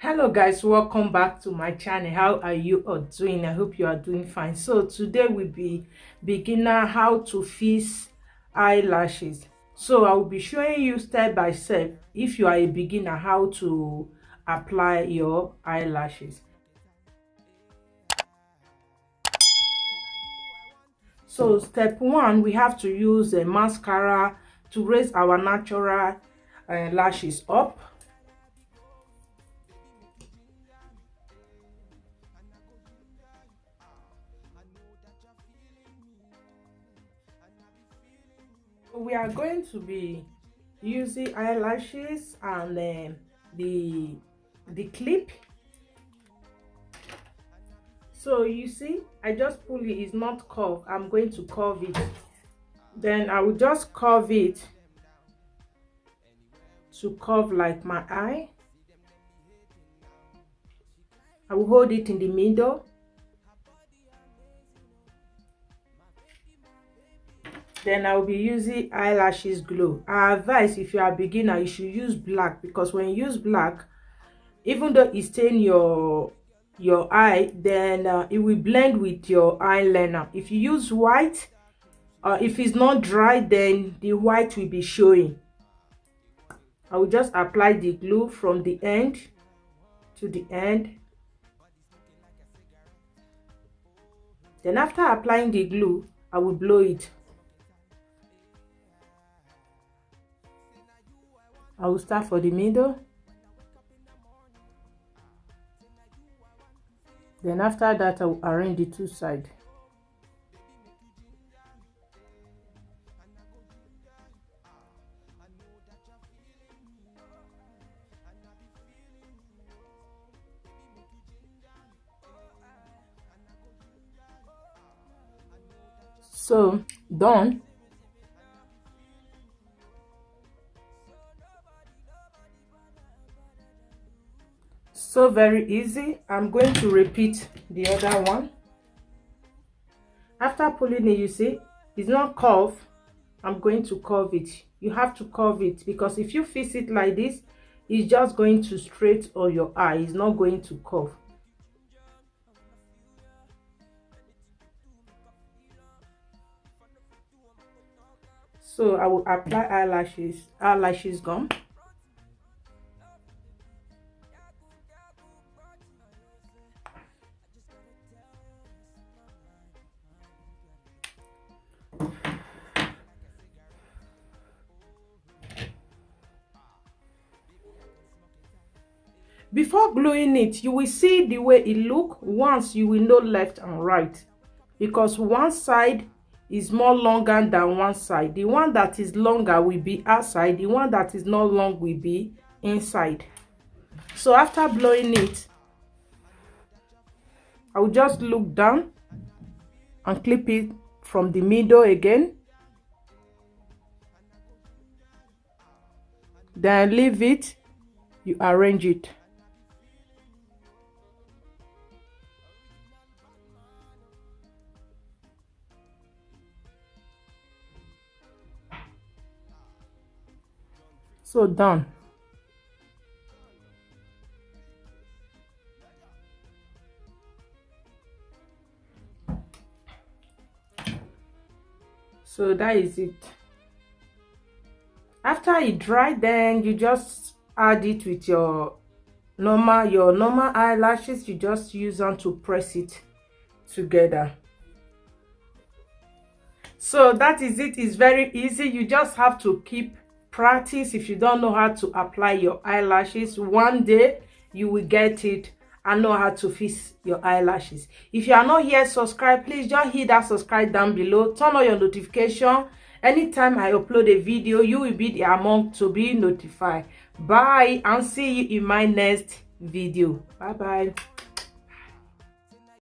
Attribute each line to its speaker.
Speaker 1: Hello guys, welcome back to my channel. How are you all doing? I hope you are doing fine. So today will be beginner how to fix eyelashes. So I will be showing you step by step, if you are a beginner, how to apply your eyelashes. So step one, we have to use a mascara to raise our natural lashes up. We are going to be using eyelashes and the clip. So you see, I just pull it. It's not curved. I'm going to curve it. Then I will just curve it to curve like my eye. I will hold it in the middle. Then I will be using eyelashes glue. I advise, if you are a beginner, you should use black, because when you use black, even though it stain your eye, then it will blend with your eyeliner. If you use white, if it's not dry, then the white will be showing. I will just apply the glue from the end to the end. Then after applying the glue, I will blow it. I will start for the middle. Then after that, I will arrange the two sides. So done. So very easy. I'm going to repeat the other one. After pulling it, you see it's not curved. I'm going to curve it. You have to curve it, because if you fix it like this, it's just going to straight on your eye. It's not going to curve. So I will apply eyelashes gum. Before gluing it, you will see the way it look. Once you will know left and right, because one side is more longer than one side. The one that is longer will be outside, the one that is not long will be inside. So after blowing it, I will just look down and clip it from the middle again. Then leave it, you arrange it. So done. So that is it. After it dry, then you just add it with your normal eyelashes. You just use them to press it together. So that is it. It's very easy. You just have to keep practice. If you don't know how to apply your eyelashes, one day you will get it and know how to fix your eyelashes. If you are not here, subscribe. Please just hit that subscribe down below. Turn on your notification. Anytime I upload a video, you will be the among to be notified. Bye, and see you in my next video. Bye bye.